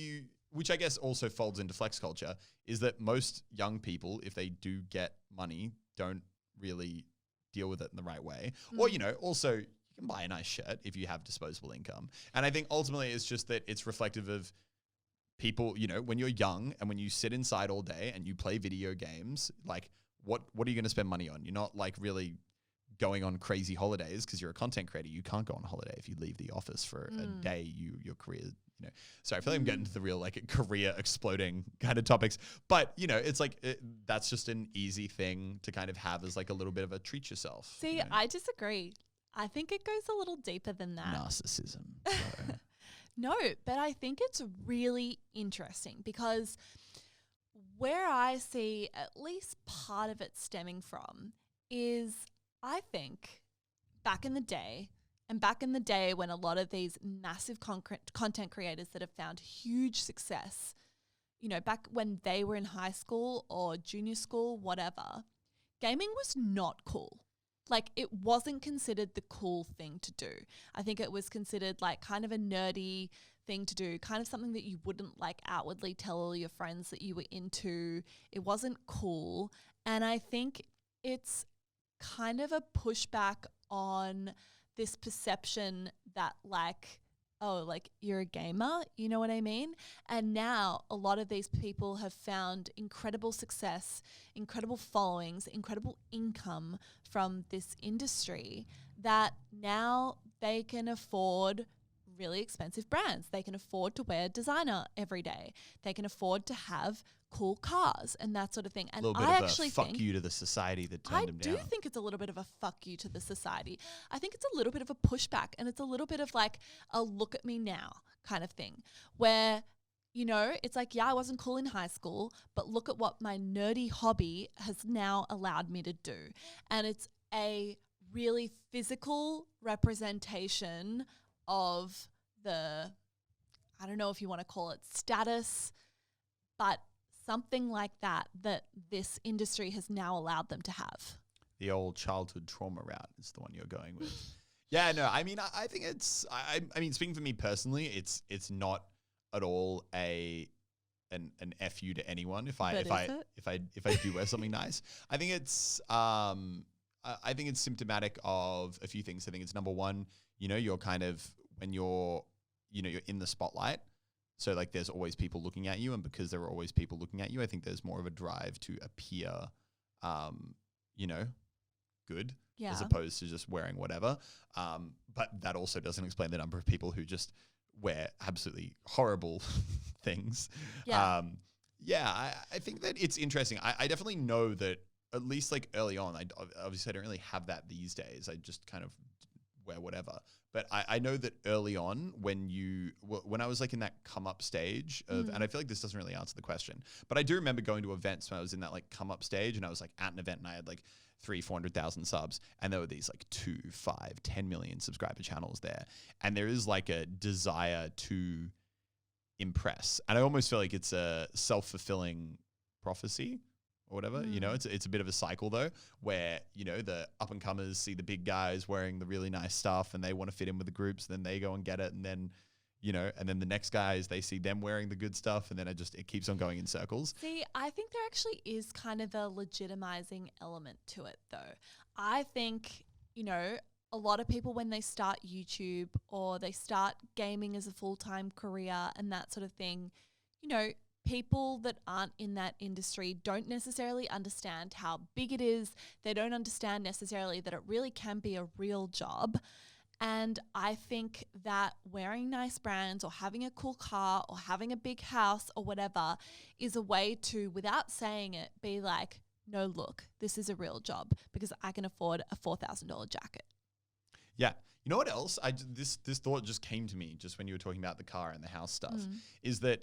which I guess also folds into flex culture, is that most young people, if they do get money, don't really deal with it in the right way. Or, also you can buy a nice shirt if you have disposable income. And I think ultimately it's just that it's reflective of people, when you're young and when you sit inside all day and you play video games, like what are you going to spend money on? You're not like really going on crazy holidays because you're a content creator. You can't go on holiday if you leave the office for a day. Your career, Sorry, I feel like I'm getting into the real like career exploding kind of topics, but it's like that's just an easy thing to kind of have as like a little bit of a treat yourself. See, I disagree. I think it goes a little deeper than that. Narcissism. No, but I think it's really interesting because where I see at least part of it stemming from is, I think, back in the day when a lot of these massive content creators that have found huge success, back when they were in high school or junior school, whatever, gaming was not cool. Like, it wasn't considered the cool thing to do. I think it was considered like kind of a nerdy thing to do, kind of something that you wouldn't like outwardly tell all your friends that you were into. It wasn't cool. And I think it's kind of a pushback on this perception that like, oh, like you're a gamer, you know what I mean? And now a lot of these people have found incredible success, incredible followings, incredible income from this industry that now they can afford really expensive brands. They can afford to wear designer every day. They can afford to have cool cars and that sort of thing. And I actually think fuck you to the society that turned him down. I do think it's a little bit of a fuck you to the society. I think it's a little bit of a pushback, and it's a little bit of like a look at me now kind of thing where, it's like, yeah, I wasn't cool in high school, but look at what my nerdy hobby has now allowed me to do. And it's a really physical representation of the, I don't know if you want to call it status, but something like that this industry has now allowed them to have. The old childhood trauma route is the one you're going with. Yeah, no, I mean, I think it's, I mean, speaking for me personally, it's not at all an F you to anyone if I do wear something nice. I think it's symptomatic of a few things. I think it's number one, you're kind of, when you're in the spotlight. So like there's always people looking at you, and because there are always people looking at you, I think there's more of a drive to appear, good, as opposed to just wearing whatever. But that also doesn't explain the number of people who just wear absolutely horrible things. Yeah. I think that it's interesting. I definitely know that at least like early on, I don't really have that these days. I just kind of wear whatever. But I know that early on when I was like in that come up stage of, and I feel like this doesn't really answer the question, but I do remember going to events when I was in that like come up stage, and I was like at an event and I had like 300,000-400,000 subs, and there were these like 2, 5, 10 million subscriber channels there. And there is like a desire to impress. And I almost feel like it's a self-fulfilling prophecy or whatever, it's a bit of a cycle though, where, the up and comers see the big guys wearing the really nice stuff and they want to fit in with the groups, then they go and get it. And then, and then the next guys, they see them wearing the good stuff, and then it keeps on going in circles. See, I think there actually is kind of a legitimizing element to it though. I think, a lot of people, when they start YouTube or they start gaming as a full-time career and that sort of thing, people that aren't in that industry don't necessarily understand how big it is. They don't understand necessarily that it really can be a real job. And I think that wearing nice brands or having a cool car or having a big house or whatever is a way to, without saying it, be like, no, look, this is a real job because I can afford a $4,000 jacket. Yeah. You know what else? This thought just came to me just when you were talking about the car and the house stuff, is that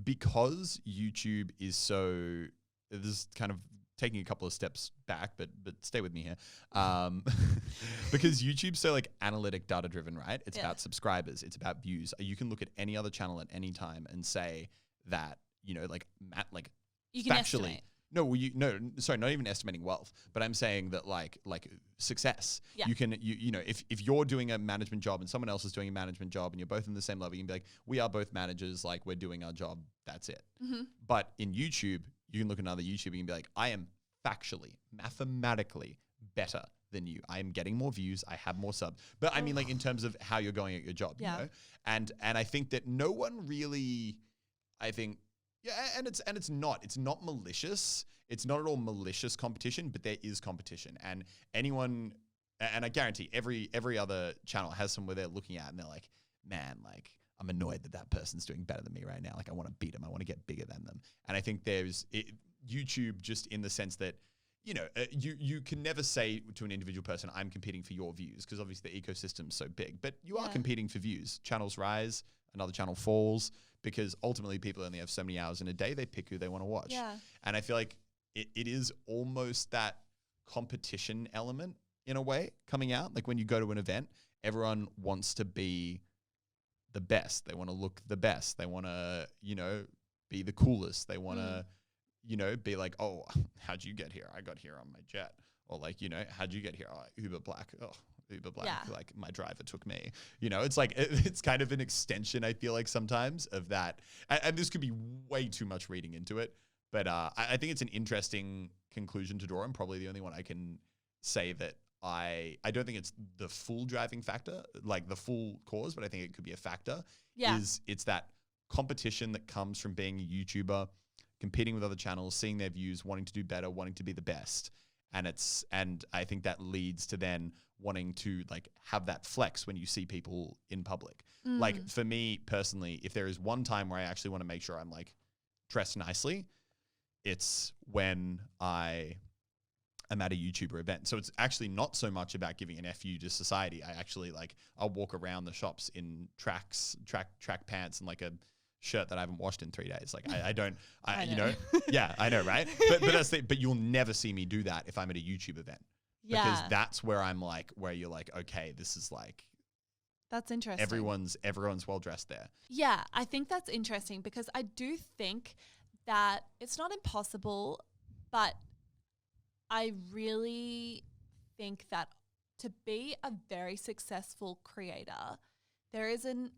because YouTube is so, this is kind of taking a couple of steps back, but stay with me here. Because YouTube's so like analytic, data driven, right? It's about subscribers. It's about views. You can look at any other channel at any time and say that, like Matt, like you can factually, No, well, sorry, not even estimating wealth, but I'm saying that like success. Yeah. You can, you know, if you're doing a management job and someone else is doing a management job and you're both in the same level, you can be like, we are both managers, like we're doing our job, that's it. Mm-hmm. But in YouTube, you can look at another YouTuber and be like, I am factually, mathematically better than you. I am getting more views. I have more subs. But I mean, like in terms of how you're going at your job, you know? And I think that no one really, I think, yeah, and it's not malicious. It's not at all malicious competition, but there is competition. And anyone, and I guarantee every other channel has some where they're looking at and they're like, man, like I'm annoyed that person's doing better than me right now. Like I want to beat them. I want to get bigger than them. And I think there's YouTube just in the sense that, you know, you can never say to an individual person, I'm competing for your views, because obviously the ecosystem's so big, but you are competing for views. Channels rise, another channel falls, because ultimately people only have so many hours in a day. They pick who they want to watch. Yeah. And I feel like it is almost that competition element in a way coming out. Like when you go to an event, everyone wants to be the best. They want to look the best. They want to, you know, be the coolest. They want to, you know, be like, oh, how'd you get here? I got here on my jet. Or like, you know, how'd you get here? Oh, Uber Black. Oh, Uber Black. Yeah. Like my driver took me. You know, it's like, it's kind of an extension, I feel like sometimes of that. And this could be way too much reading into it. But I think it's an interesting conclusion to draw, and probably the only one I can say that I don't think it's the full driving factor, like the full cause, but I think it could be a factor. Yeah. It's that competition that comes from being a YouTuber, competing with other channels, seeing their views, wanting to do better, wanting to be the best. And I think that leads to then wanting to like have that flex when you see people in public. Like for me personally, if there is one time where I actually want to make sure I'm like dressed nicely, it's when I am at a YouTuber event. So it's actually not so much about giving an FU to society. I actually I'll walk around the shops in track pants and like a shirt that I haven't washed in 3 days. Like I don't, you know, yeah, I know, right? But you'll never see me do that if I'm at a YouTube event. Yeah. Because that's where I'm like, where you're like, okay, this is like, that's interesting. Everyone's well dressed there. Yeah, I think that's interesting because I do think that it's not impossible, but I really think that to be a very successful creator, there is an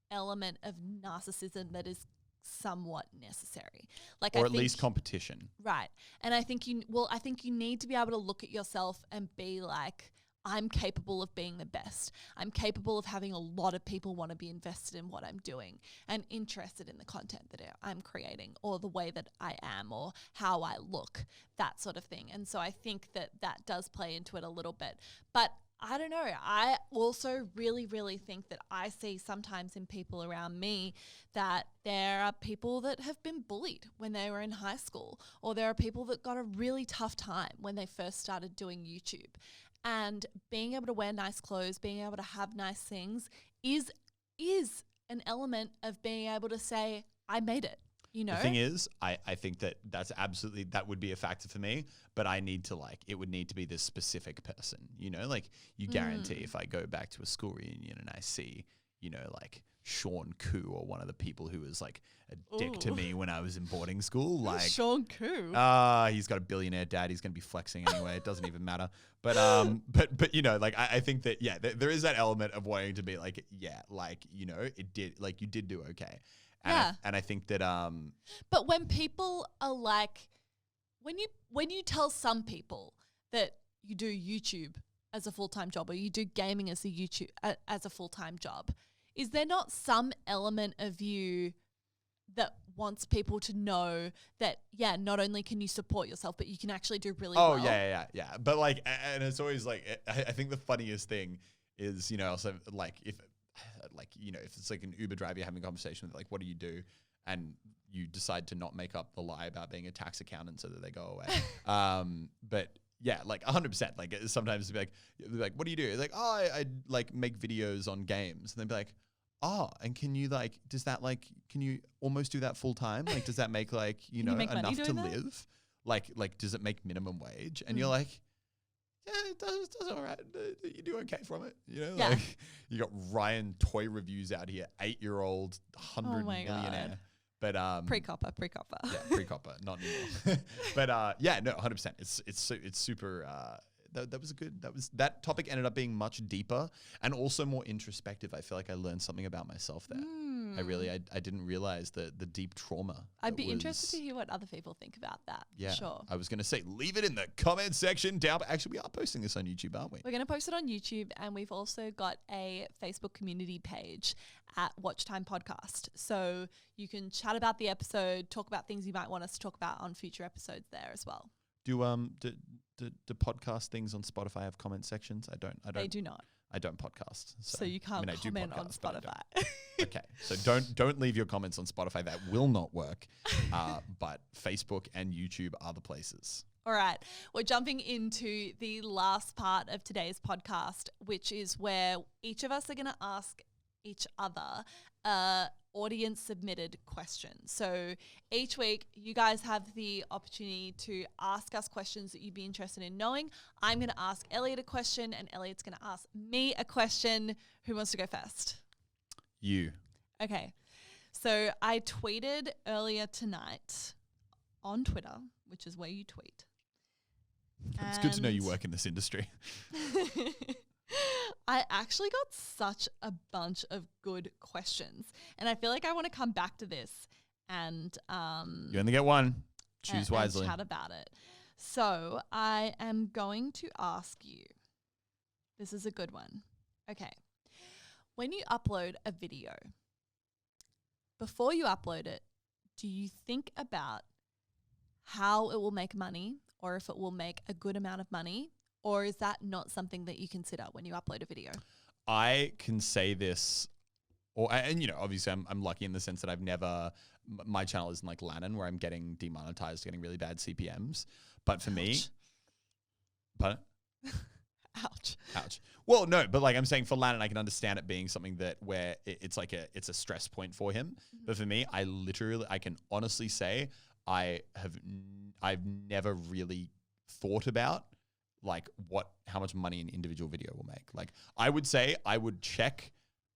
element of narcissism that is somewhat necessary. Like, or at least competition. Right. And I think you need to be able to look at yourself and be like, I'm capable of being the best. I'm capable of having a lot of people want to be invested in what I'm doing and interested in the content that I'm creating or the way that I am or how I look, that sort of thing. And so I think that does play into it a little bit. But I don't know. I also really, really think that I see sometimes in people around me that there are people that have been bullied when they were in high school, or there are people that got a really tough time when they first started doing YouTube. And being able to wear nice clothes, being able to have nice things is an element of being able to say, I made it. You know? The thing is, I think that would be a factor for me, but it would need to be this specific person, you know, like you guarantee if I go back to a school reunion and I see, you know, like Sean Koo or one of the people who was like a dick to me when I was in boarding school. Like Sean Koo. He's got a billionaire dad. He's going to be flexing anyway. It doesn't even matter. But you know, like I think that, yeah, there is that element of wanting to be like, yeah, like, you know, you did do okay. And I think that but when people are like, when you tell some people that you do YouTube as a full-time job or you do gaming as a full-time job, is there not some element of you that wants people to know that, yeah, not only can you support yourself, but you can actually do really well? Oh, yeah. But like, and it's always like, I think the funniest thing is, you know, also like if it's like an Uber driver, you're having a conversation with like, what do you do? And you decide to not make up the lie about being a tax accountant so that they go away. But yeah, like 100%. Like sometimes they'll be like, what do you do? It's like, oh, I like make videos on games. And they'll be like, oh, and can you can you almost do that full time? Like, does that make like, you know, enough to live? Like, does it make minimum wage? And you're like, yeah, it does all right. You do okay from it. You know, like you got Ryan Toy Reviews out here, 8-year-old, 100 millionaire. But pre-copper. Yeah, pre-copper, not anymore. But yeah, no, 100%. It's super. That topic ended up being much deeper and also more introspective. I feel like I learned something about myself there. I didn't realize the deep trauma. I'd be interested to hear what other people think about that. Yeah, sure. I was going to say, leave it in the comment section down. But actually, we are posting this on YouTube, aren't we? We're going to post it on YouTube, and we've also got a Facebook community page at Watchtime Podcast. So you can chat about the episode, talk about things you might want us to talk about on future episodes there as well. Do podcast things on Spotify have comment sections? I don't. They do not. I don't podcast, so you can't comment on Spotify. Okay, so don't leave your comments on Spotify. That will not work. But Facebook and YouTube are the places. All right, we're jumping into the last part of today's podcast, which is where each of us are going to ask each other audience submitted questions. So each week you guys have the opportunity to ask us questions that you'd be interested in knowing. I'm going to ask Elliot a question and Elliot's going to ask me a question. Who wants to go first? You. Okay. So I tweeted earlier tonight on Twitter, which is where you tweet. It's good to know you work in this industry. I actually got such a bunch of good questions, and I feel like I want to come back to this and you only get one. Choose wisely. And chat about it. So I am going to ask you. This is a good one. Okay. When you upload a video, before you upload it, do you think about how it will make money or if it will make a good amount of money? Or is that not something that you consider when you upload a video? I can say this, and you know, obviously I'm lucky in the sense that I've never, my channel isn't like Lannon where I'm getting demonetized, getting really bad CPMs. But for me, but ouch. Well, no, but like I'm saying for Lannon, I can understand it being something that where it's like it's a stress point for him. Mm-hmm. But for me, I can honestly say I've never really thought about like how much money an individual video will make. Like I would say I would check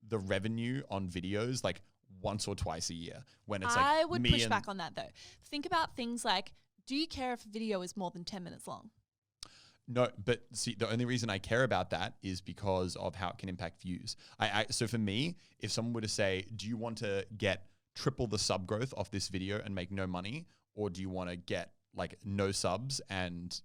the revenue on videos like once or twice a year when it's like I would push back on that though. Think about things like, do you care if a video is more than 10 minutes long? No, but see, the only reason I care about that is because of how it can impact views. So for me, if someone were to say, do you want to get triple the sub growth off this video and make no money? Or do you want to get like no subs and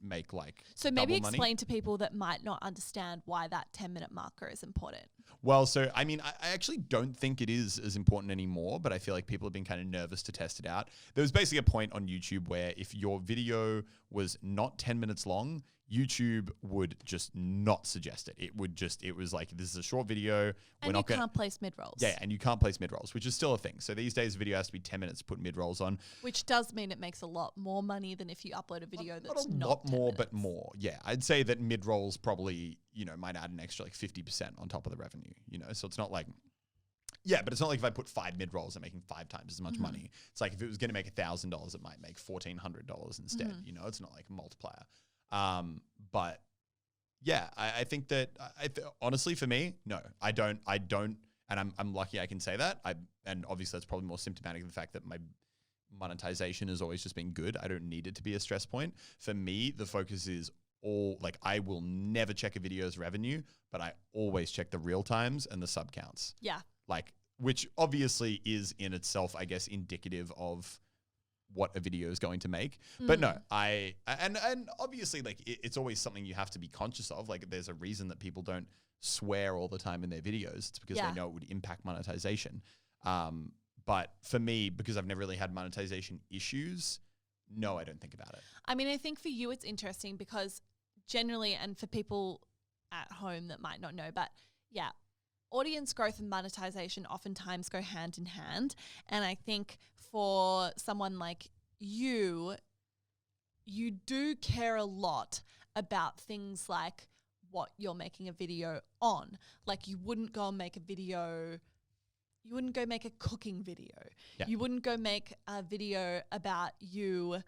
make like so maybe double explain money? To people that might not understand why that 10-minute marker is important. Well, so I mean, I actually don't think it is as important anymore, but I feel like people have been kind of nervous to test it out. There was basically a point on YouTube where if your video was not 10 minutes long, YouTube would just not suggest it. It was like, this is a short video. And you can't place mid-rolls. Yeah, and you can't place mid-rolls, which is still a thing. So these days, a video has to be 10 minutes to put mid-rolls on. Which does mean it makes a lot more money than if you upload a video that's not a lot more, minutes. But more. Yeah, I'd say that mid-rolls probably, might add an extra like 50% on top of the revenue, So it's not like, yeah, but it's not like if I put 5 mid-rolls, I'm making 5 times as much money. It's like if it was going to make $1,000, it might make $1,400 instead. It's not like a multiplier. But yeah, I think that honestly for me, no, I don't, and I'm lucky I can say that. And obviously that's probably more symptomatic of the fact that my monetization has always just been good. I don't need it to be a stress point. For me, the focus is I will never check a video's revenue, but I always check the real times and the sub counts. Yeah. Which obviously is in itself, I guess, indicative of what a video is going to make. But no, and obviously it's always something you have to be conscious of. Like there's a reason that people don't swear all the time in their videos. It's because they know it would impact monetization. But for me, because I've never really had monetization issues, no, I don't think about it. I mean, I think for you it's interesting because generally, and for people at home that might not know, but yeah, audience growth and monetization oftentimes go hand in hand. And I think for someone like you do care a lot about things like what you're making a video on. Like you wouldn't go and make a video, you wouldn't go make a cooking video. Yeah. You wouldn't go make a video about you,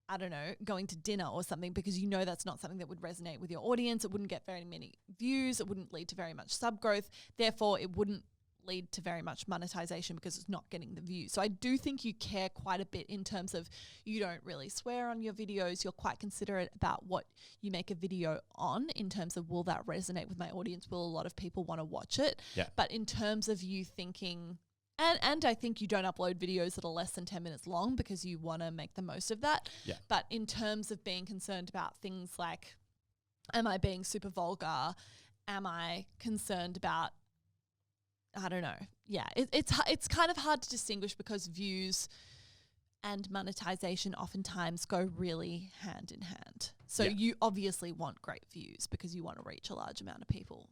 I don't know, going to dinner or something because you know that's not something that would resonate with your audience. It wouldn't get very many views. It wouldn't lead to very much sub growth. Therefore, it wouldn't lead to very much monetization because it's not getting the views. So I do think you care quite a bit in terms of you don't really swear on your videos. You're quite considerate about what you make a video on in terms of, will that resonate with my audience? Will a lot of people want to watch it? Yeah. But in terms of you thinking, and I think you don't upload videos that are less than 10 minutes long because you want to make the most of that. Yeah. But in terms of being concerned about things like, am I being super vulgar? Am I concerned about, I don't know. Yeah, it's kind of hard to distinguish because views and monetization oftentimes go really hand in hand. So you obviously want great views because you want to reach a large amount of people,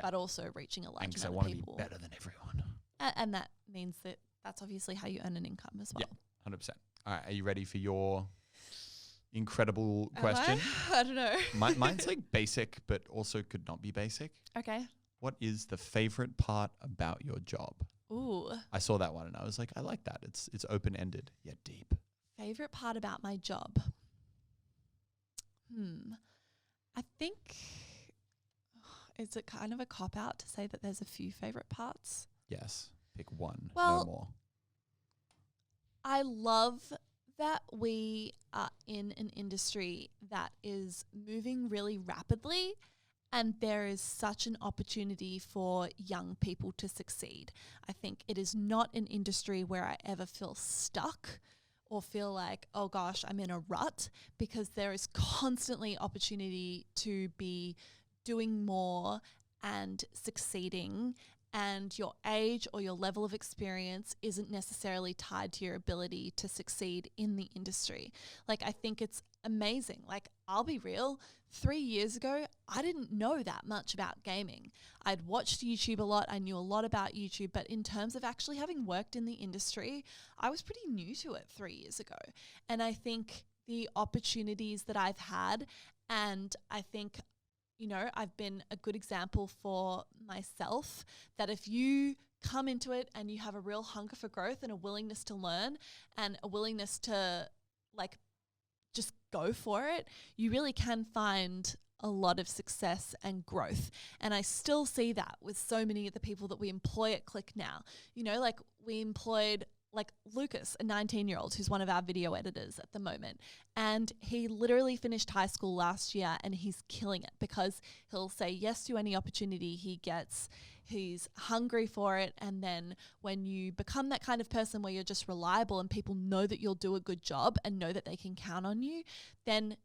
but also reaching a large amount of people. I want to be better than everyone. And that means that that's obviously how you earn an income as well. Yeah, 100%. All right, are you ready for your incredible question? I don't know. Mine's like basic, but also could not be basic. Okay. What is the favorite part about your job? Ooh. I saw that one and I was like, I like that. It's open-ended yet deep. Favorite part about my job? I think, is it kind of a cop-out to say that there's a few favorite parts? Yes. Pick one, well, no more. I love that we are in an industry that is moving really rapidly, and there is such an opportunity for young people to succeed. I think it is not an industry where I ever feel stuck or feel like, oh gosh, I'm in a rut, because there is constantly opportunity to be doing more and succeeding, and your age or your level of experience isn't necessarily tied to your ability to succeed in the industry. Like, I think it's amazing. Like, I'll be real, 3 years ago, I didn't know that much about gaming. I'd watched YouTube a lot. I knew a lot about YouTube, but in terms of actually having worked in the industry, I was pretty new to it 3 years ago. And I think the opportunities that I've had, and I think, you know, I've been a good example for myself, that if you come into it and you have a real hunger for growth and a willingness to learn and a willingness to like just go for it, you really can find a lot of success and growth. And I still see that with so many of the people that we employ at Click now. You know, like we employed like Lucas, a 19-year-old who's one of our video editors at the moment. And he literally finished high school last year and he's killing it because he'll say yes to any opportunity he gets. He's hungry for it. And then when you become that kind of person where you're just reliable and people know that you'll do a good job and know that they can count on you, then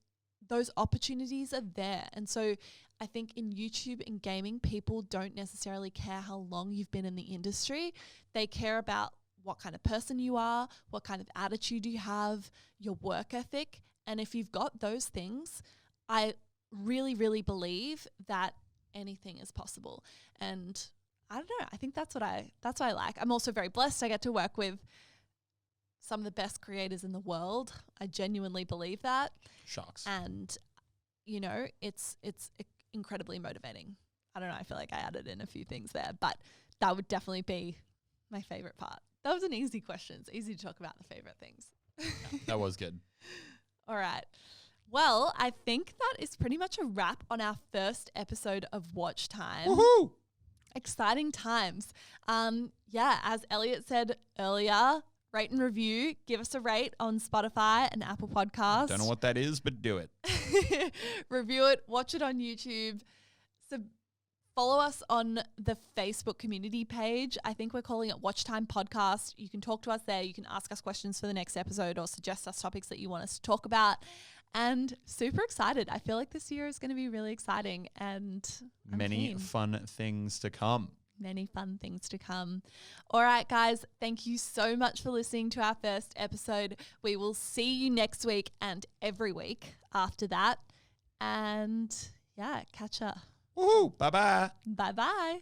those opportunities are there. And so I think in YouTube and gaming, people don't necessarily care how long you've been in the industry. They care about what kind of person you are, what kind of attitude you have, your work ethic. And if you've got those things, I really, really believe that anything is possible. And I don't know, I think that's what I like. I'm also very blessed. I get to work with some of the best creators in the world. I genuinely believe that. Shocks. And, you know, it's incredibly motivating. I don't know, I feel like I added in a few things there, but that would definitely be my favorite part. That was an easy question. It's easy to talk about the favorite things. Yeah, that was good. All right. Well, I think that is pretty much a wrap on our first episode of Watchtime. Woohoo! Exciting times. Yeah, as Elliot said earlier, rate and review. Give us a rate on Spotify and Apple Podcasts. Don't know what that is, but do it. Review it. Watch it on YouTube. Follow us on the Facebook community page. I think we're calling it Watchtime Podcast. You can talk to us there. You can ask us questions for the next episode or suggest us topics that you want us to talk about. And super excited. I feel like this year is going to be really exciting and many fun things to come. Many fun things to come. All right, guys, thank you so much for listening to our first episode. We will see you next week and every week after that. And yeah, catch ya. Woohoo! Bye-bye. Bye-bye.